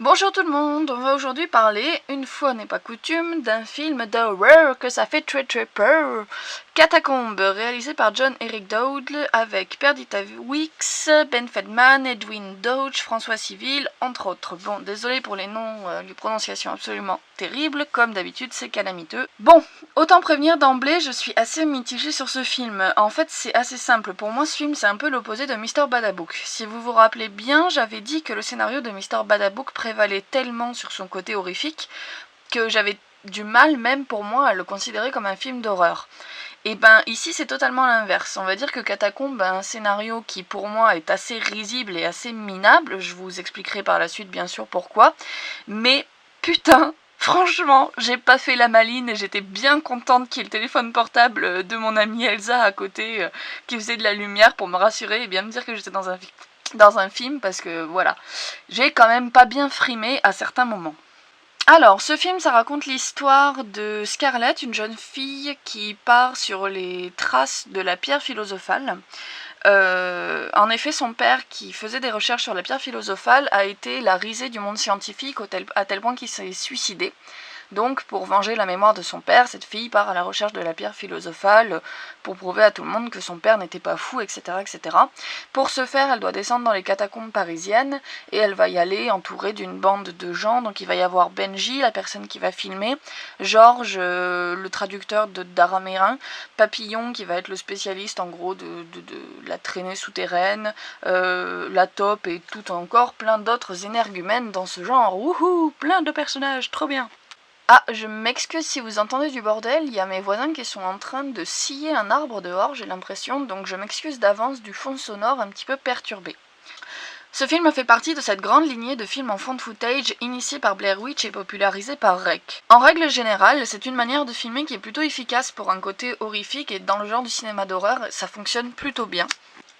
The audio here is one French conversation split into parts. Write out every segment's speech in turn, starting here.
Bonjour tout le monde, on va aujourd'hui parler, une fois n'est pas coutume, d'un film d'horreur que ça fait très peur. Catacombes, réalisé par John Eric Dowdle avec Perdita Wicks, Ben Feldman, Edwin Dodge, François Civil, entre autres. Bon, désolé pour les noms, les prononciations absolument terribles, comme d'habitude c'est calamiteux. Bon, autant prévenir d'emblée, je suis assez mitigée sur ce film. En fait c'est assez simple, pour moi ce film c'est un peu l'opposé de Mr. Badabook. Si vous vous rappelez bien, j'avais dit que le scénario de Mr. Badabook prévalait tellement sur son côté horrifique que j'avais du mal même pour moi à le considérer comme un film d'horreur. Et ben ici c'est totalement l'inverse. On va dire que Catacombes a un scénario qui pour moi est assez risible et assez minable. Je vous expliquerai par la suite bien sûr pourquoi. Mais putain, franchement, j'ai pas fait la maline et j'étais bien contente qu'il y ait le téléphone portable de mon amie Elsa à côté qui faisait de la lumière pour me rassurer et bien me dire que j'étais dans un film parce que voilà, j'ai quand même pas bien frimé à certains moments. Alors, ce film, ça raconte l'histoire de Scarlett, une jeune fille qui part sur les traces de la pierre philosophale. En effet, son père, qui faisait des recherches sur la pierre philosophale, a été la risée du monde scientifique à tel point qu'il s'est suicidé. Donc, pour venger la mémoire de son père, cette fille part à la recherche de la pierre philosophale pour prouver à tout le monde que son père n'était pas fou, etc., etc. Pour ce faire, elle doit descendre dans les catacombes parisiennes et elle va y aller entourée d'une bande de gens. Donc, il va y avoir Benji, la personne qui va filmer, Georges, le traducteur d'Araméen, Papillon, qui va être le spécialiste en gros de la traînée souterraine, la taupe et tout encore plein d'autres énergumènes dans ce genre. Wouhou, plein de personnages, trop bien. Ah, je m'excuse si vous entendez du bordel, il y a mes voisins qui sont en train de scier un arbre dehors, j'ai l'impression, donc je m'excuse d'avance du fond sonore un petit peu perturbé. Ce film fait partie de cette grande lignée de films en found footage initiée par Blair Witch et popularisée par REC. En règle générale, c'est une manière de filmer qui est plutôt efficace pour un côté horrifique et dans le genre du cinéma d'horreur, ça fonctionne plutôt bien.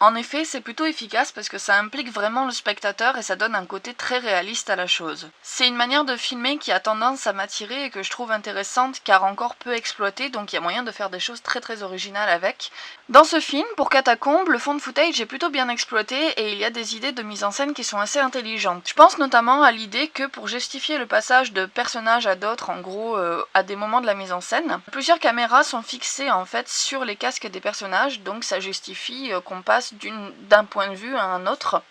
En effet, c'est plutôt efficace parce que ça implique vraiment le spectateur et ça donne un côté très réaliste à la chose. C'est une manière de filmer qui a tendance à m'attirer et que je trouve intéressante car encore peu exploitée, donc il y a moyen de faire des choses très originales avec. Dans ce film, pour Catacombes, le found footage est plutôt bien exploité et il y a des idées de mise en scène qui sont assez intelligentes. Je pense notamment à l'idée que pour justifier le passage de personnages à d'autres, en gros à des moments de la mise en scène, plusieurs caméras sont fixées en fait sur les casques des personnages, donc ça justifie qu'on passe d'un point de vue à un autre.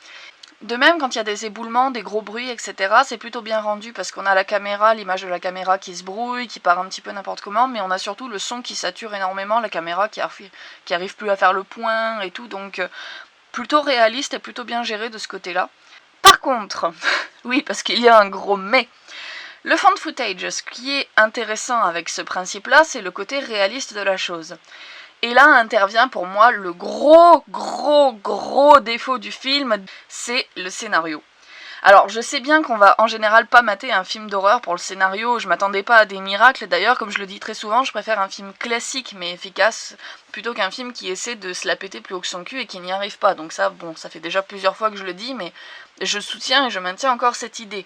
De même, quand il y a des éboulements, des gros bruits, etc., c'est plutôt bien rendu parce qu'on a la caméra, l'image de la caméra qui se brouille, qui part un petit peu n'importe comment, mais on a surtout le son qui sature énormément, la caméra qui arrive plus à faire le point et tout, donc plutôt réaliste et plutôt bien géré de ce côté-là. Par contre, oui, parce qu'il y a un gros mais, le found footage, ce qui est intéressant avec ce principe-là, c'est le côté réaliste de la chose. Et là intervient pour moi le gros défaut du film, c'est le scénario. Alors je sais bien qu'on va en général pas mater un film d'horreur pour le scénario, je m'attendais pas à des miracles, d'ailleurs comme je le dis très souvent, je préfère un film classique mais efficace plutôt qu'un film qui essaie de se la péter plus haut que son cul et qui n'y arrive pas. Donc ça, bon, ça fait déjà plusieurs fois que je le dis, mais je soutiens et je maintiens encore cette idée.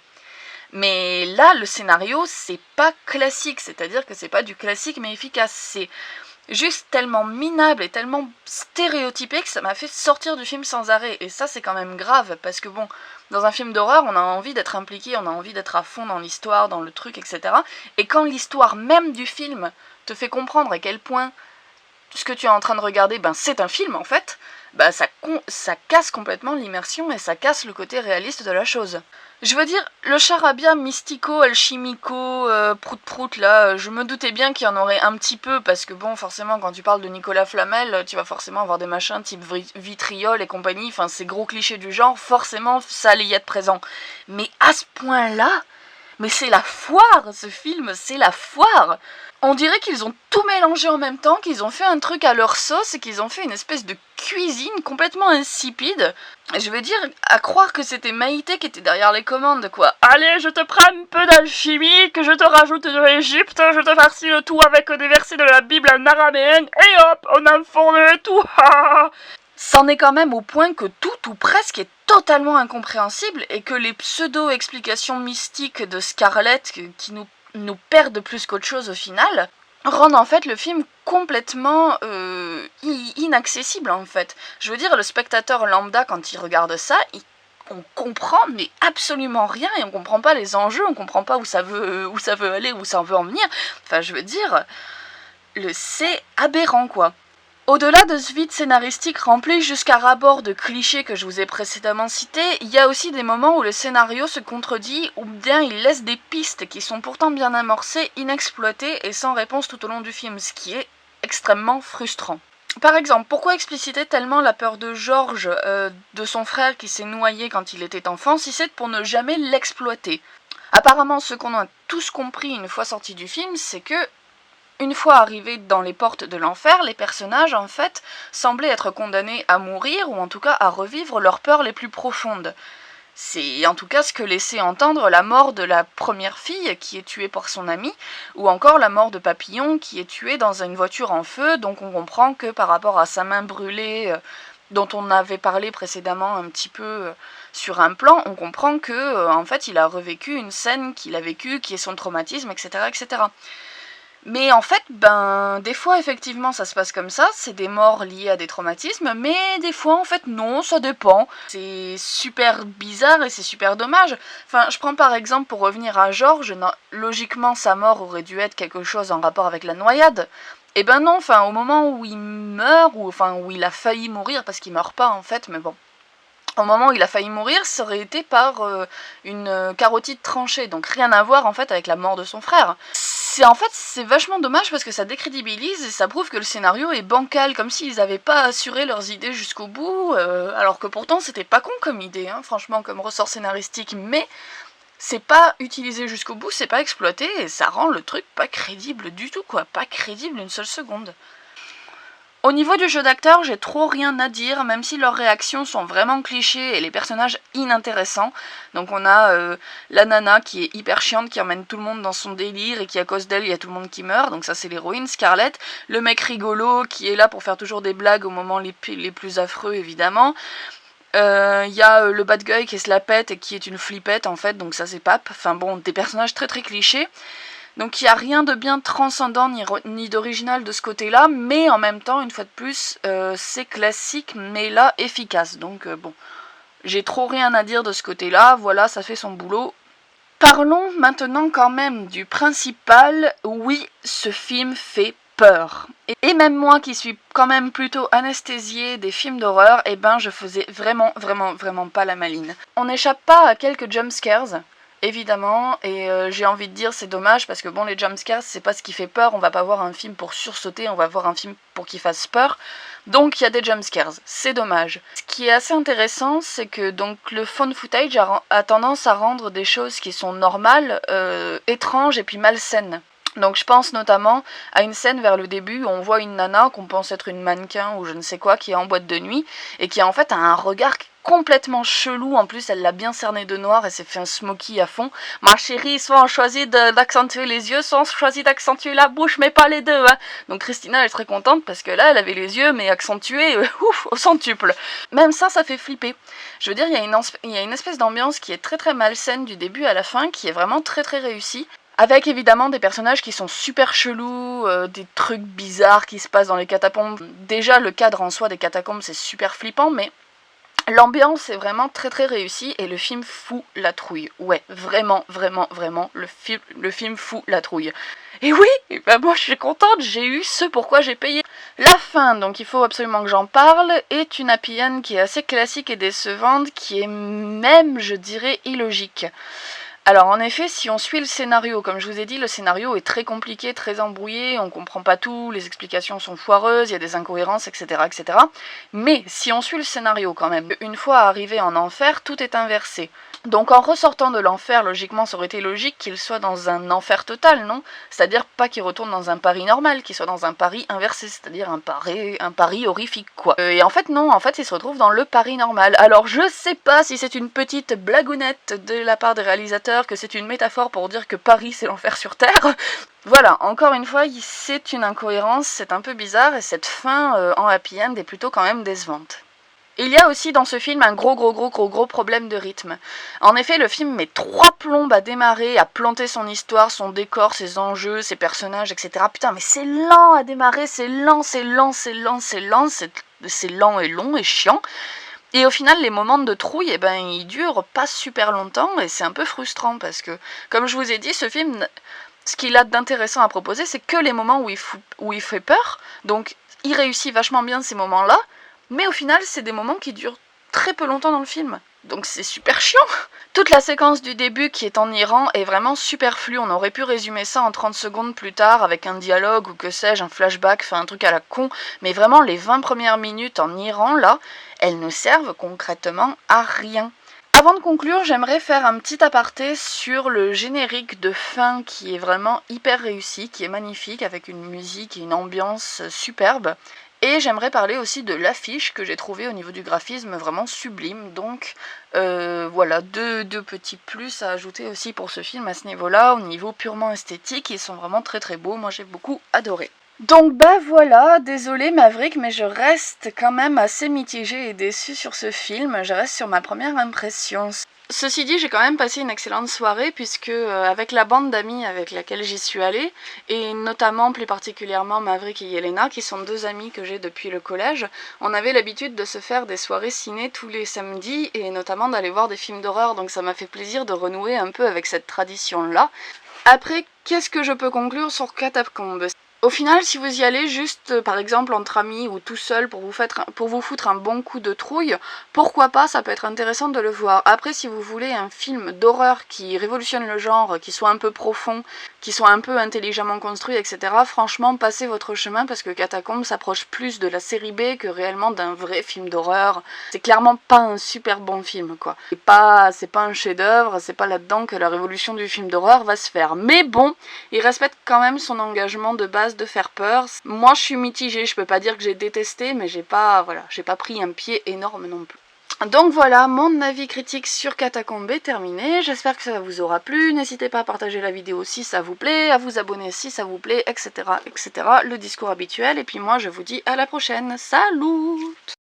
Mais là, le scénario, c'est pas classique, c'est-à-dire que c'est pas du classique mais efficace, c'est juste tellement minable et tellement stéréotypé que ça m'a fait sortir du film sans arrêt. Et ça, c'est quand même grave, parce que bon, dans un film d'horreur, on a envie d'être impliqué, on a envie d'être à fond dans l'histoire, dans le truc, etc. Et quand l'histoire même du film te fait comprendre à quel point ce que tu es en train de regarder, ben c'est un film en fait, ben ça casse complètement l'immersion et ça casse le côté réaliste de la chose. Je veux dire, le charabia mystico-alchimico, prout-prout là, je me doutais bien qu'il y en aurait un petit peu, parce que bon, forcément, quand tu parles de Nicolas Flamel, tu vas forcément avoir des machins type vitriol et compagnie, enfin, ces gros clichés du genre, forcément, ça allait y être présent. Mais à ce point-là, mais c'est la foire, ce film, c'est la foire. On dirait qu'ils ont tout mélangé en même temps, qu'ils ont fait un truc à leur sauce et qu'ils ont fait une espèce de cuisine complètement insipide. Je veux dire, à croire que c'était Maïté qui était derrière les commandes, quoi. Allez, je te prends un peu d'alchimie, que je te rajoute de l'Égypte, je te farcis le tout avec des versets de la Bible en araméen, et hop, on enfourne le tout. C'en est quand même au point que tout ou presque est totalement incompréhensible et que les pseudo-explications mystiques de Scarlett qui nous perdent plus qu'autre chose au final, rendent en fait le film complètement inaccessible en fait. Je veux dire, le spectateur lambda quand il regarde ça, on comprend mais absolument rien et on comprend pas les enjeux, on comprend pas où ça veut aller, où ça veut en venir. Enfin, je veux dire, c'est aberrant, quoi. Au-delà de ce vide scénaristique rempli jusqu'à ras bord de clichés que je vous ai précédemment cités, il y a aussi des moments où le scénario se contredit ou bien il laisse des pistes qui sont pourtant bien amorcées, inexploitées et sans réponse tout au long du film, ce qui est extrêmement frustrant. Par exemple, pourquoi expliciter tellement la peur de George, de son frère qui s'est noyé quand il était enfant, si c'est pour ne jamais l'exploiter? Apparemment, ce qu'on a tous compris une fois sorti du film, c'est que une fois arrivés dans les portes de l'enfer, les personnages, en fait, semblaient être condamnés à mourir, ou en tout cas à revivre leurs peurs les plus profondes. C'est en tout cas ce que laissait entendre la mort de la première fille, qui est tuée par son ami, ou encore la mort de Papillon, qui est tué dans une voiture en feu, donc on comprend que par rapport à sa main brûlée, dont on avait parlé précédemment un petit peu sur un plan, on comprend que, en fait, il a revécu une scène qu'il a vécue, qui est son traumatisme, etc., etc. Mais en fait, des fois, effectivement, ça se passe comme ça, c'est des morts liées à des traumatismes, mais des fois, en fait, non, ça dépend. C'est super bizarre et c'est super dommage. Enfin, je prends par exemple, pour revenir à George, logiquement, sa mort aurait dû être quelque chose en rapport avec la noyade. Et ben non, enfin, au moment où il meurt, ou enfin, où il a failli mourir, parce qu'il meurt pas, en fait, mais bon. Au moment où il a failli mourir, ça aurait été par une carotide tranchée, donc rien à voir, en fait, avec la mort de son frère. C'est vachement dommage parce que ça décrédibilise et ça prouve que le scénario est bancal, comme s'ils n'avaient pas assuré leurs idées jusqu'au bout, alors que pourtant c'était pas con comme idée, hein, franchement, comme ressort scénaristique, mais c'est pas utilisé jusqu'au bout, c'est pas exploité et ça rend le truc pas crédible du tout, quoi, pas crédible une seule seconde. Au niveau du jeu d'acteur, j'ai trop rien à dire, même si leurs réactions sont vraiment clichés et les personnages inintéressants. Donc on a la nana qui est hyper chiante, qui emmène tout le monde dans son délire et qui à cause d'elle, il y a tout le monde qui meurt. Donc ça c'est l'héroïne, Scarlett. Le mec rigolo qui est là pour faire toujours des blagues au moment les plus affreux évidemment. Il y a le bad guy qui se la pète et qui est une flippette en fait, donc ça c'est Pape. Enfin bon, des personnages très très clichés. Donc il n'y a rien de bien transcendant ni d'original de ce côté-là, mais en même temps, une fois de plus, c'est classique, mais là, efficace. Donc bon, j'ai trop rien à dire de ce côté-là, voilà, ça fait son boulot. Parlons maintenant quand même du principal. Oui, ce film fait peur. Et même moi qui suis quand même plutôt anesthésiée des films d'horreur, eh ben je faisais vraiment pas la maline. On n'échappe pas à quelques jumpscares, évidemment, et j'ai envie de dire c'est dommage parce que bon, les jumpscares c'est pas ce qui fait peur, on va pas voir un film pour sursauter, on va voir un film pour qu'il fasse peur, donc il y a des jumpscares, c'est dommage. Ce qui est assez intéressant, c'est que donc le found footage a tendance à rendre des choses qui sont normales, étranges et puis malsaines. Donc je pense notamment à une scène vers le début où on voit une nana qu'on pense être une mannequin ou je ne sais quoi qui est en boîte de nuit et qui en fait a un regard complètement chelou, en plus elle l'a bien cerné de noir et s'est fait un smoky à fond. Ma chérie, soit on choisit d'accentuer les yeux, soit on choisit d'accentuer la bouche, mais pas les deux, hein. Donc Christina elle est très contente parce que là elle avait les yeux mais accentués ouf, au centuple. Même ça fait flipper. Je veux dire, il y a une espèce d'ambiance qui est très très malsaine du début à la fin, qui est vraiment très très réussie. Avec évidemment des personnages qui sont super chelous, des trucs bizarres qui se passent dans les catacombes. Déjà le cadre en soi des catacombes c'est super flippant, mais l'ambiance est vraiment très très réussie et le film fout la trouille. Ouais, vraiment, le film fout la trouille. Et oui, moi je suis contente, j'ai eu ce pourquoi j'ai payé. La fin, donc il faut absolument que j'en parle, est une happy end qui est assez classique et décevante, qui est même, je dirais, illogique. Alors en effet, si on suit le scénario, comme je vous ai dit, le scénario est très compliqué, très embrouillé, on comprend pas tout, les explications sont foireuses, il y a des incohérences, etc., etc. Mais si on suit le scénario quand même, une fois arrivé en enfer, tout est inversé. Donc en ressortant de l'enfer, logiquement, ça aurait été logique qu'il soit dans un enfer total, non? C'est-à-dire pas qu'il retourne dans un Paris normal, qu'il soit dans un Paris inversé, c'est-à-dire un Paris horrifique, quoi. Et en fait, non, en fait, il se retrouve dans le Paris normal. Alors je sais pas si c'est une petite blagounette de la part des réalisateurs, que c'est une métaphore pour dire que Paris c'est l'enfer sur Terre. Voilà, encore une fois, c'est une incohérence, c'est un peu bizarre, et cette fin en happy end est plutôt quand même décevante. Il y a aussi dans ce film un gros problème de rythme. En effet, le film met 3 plombes à démarrer, à planter son histoire, son décor, ses enjeux, ses personnages, etc. Putain, mais c'est lent à démarrer, c'est lent et long et chiant. Et au final, les moments de trouille, eh ben, ils durent pas super longtemps et c'est un peu frustrant parce que, comme je vous ai dit, ce film, ce qu'il a d'intéressant à proposer, c'est que les moments où il fait peur. Donc, il réussit vachement bien ces moments-là, mais au final, c'est des moments qui durent très peu longtemps dans le film. Donc c'est super chiant. Toute la séquence du début qui est en Iran est vraiment superflue. On aurait pu résumer ça en 30 secondes plus tard avec un dialogue ou que sais-je, un flashback, enfin un truc à la con. Mais vraiment, les 20 premières minutes en Iran, là, elles ne servent concrètement à rien. Avant de conclure, j'aimerais faire un petit aparté sur le générique de fin qui est vraiment hyper réussi, qui est magnifique avec une musique et une ambiance superbe. Et j'aimerais parler aussi de l'affiche que j'ai trouvée au niveau du graphisme vraiment sublime. Donc voilà, deux petits plus à ajouter aussi pour ce film à ce niveau-là. Au niveau purement esthétique, ils sont vraiment très très beaux. Moi j'ai beaucoup adoré. Donc bah voilà, désolée Maverick, mais je reste quand même assez mitigée et déçue sur ce film, je reste sur ma première impression. Ceci dit, j'ai quand même passé une excellente soirée puisque avec la bande d'amis avec laquelle j'y suis allée, et notamment plus particulièrement Maverick et Yelena, qui sont deux amis que j'ai depuis le collège, on avait l'habitude de se faire des soirées ciné tous les samedis et notamment d'aller voir des films d'horreur, donc ça m'a fait plaisir de renouer un peu avec cette tradition-là. Après, qu'est-ce que je peux conclure sur Catacombes ? Au final, si vous y allez juste, par exemple, entre amis ou tout seul pour vous foutre un bon coup de trouille, pourquoi pas, ça peut être intéressant de le voir. Après, si vous voulez un film d'horreur qui révolutionne le genre, qui soit un peu profond, qui soit un peu intelligemment construit, etc., franchement, passez votre chemin parce que Catacombes s'approche plus de la série B que réellement d'un vrai film d'horreur. C'est clairement pas un super bon film, quoi. C'est pas un chef-d'œuvre, c'est pas là-dedans que la révolution du film d'horreur va se faire. Mais bon, il respecte quand même son engagement de base de faire peur. Moi je suis mitigée, je peux pas dire que j'ai détesté, mais j'ai pas pris un pied énorme non plus. Donc voilà, mon avis critique sur Catacombes est terminé, j'espère que ça vous aura plu, n'hésitez pas à partager la vidéo si ça vous plaît, à vous abonner si ça vous plaît, etc. etc. le discours habituel, et puis moi je vous dis à la prochaine, salut!